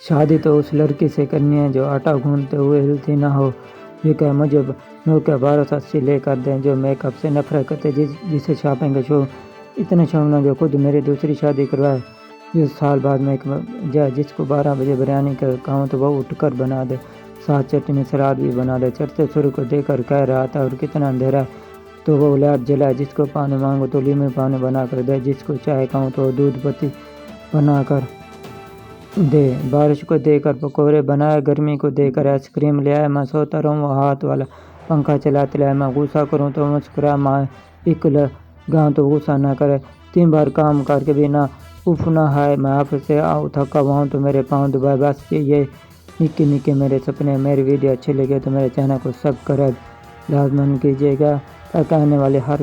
شادی تو اس لڑکی سے کرنی ہے جو آٹا گوندتے ہوئے ہلتی نہ ہو، یہ کہ مجھے نوکیا 1280 لے کر دیں، جو میک اپ سے نفرت کرتے، جسے شاپنگ کا شوق اتنا شوق نہ جو خود میری دوسری شادی کروائے، جو سال بعد میں جائے، جس کو 12 بجے بریانی کا کہوں تو وہ اٹھ کر بنا دے، ساتھ چٹنی سلاد بھی بنا دے، چڑھتے سورج کو دیکھ کر کہہ رہا تھا اور کتنا اندھیرا ہے تو وہ لائٹ جلائے، جس کو پانی مانگو تو لیموں پانی بنا کر دے، جس کو چائے کہوں تو دودھ پتی بنا کر دے، بارش کو دے کر پکوڑے بنائے، گرمی کو دے کر آئس کریم لے آئے، میں سوتا رہوں وہ ہاتھ والا پنکھا چلاتے لائے، میں غصہ کروں تو مسکرائے، میں ایک لگاؤں تو غصہ نہ کرے، 3 بار کام کر کے بھی نہ اف نہ ہائے، میں آفس سے آؤں تھکا ہوا ہوں تو میرے پاؤں دبائے، بس یہ نکے نکے میرے سپنے۔ میری ویڈیو اچھی لگے تو میرے چینل کو سبسکرائب لازماً کیجیے گا تاکہ آنے والے ہر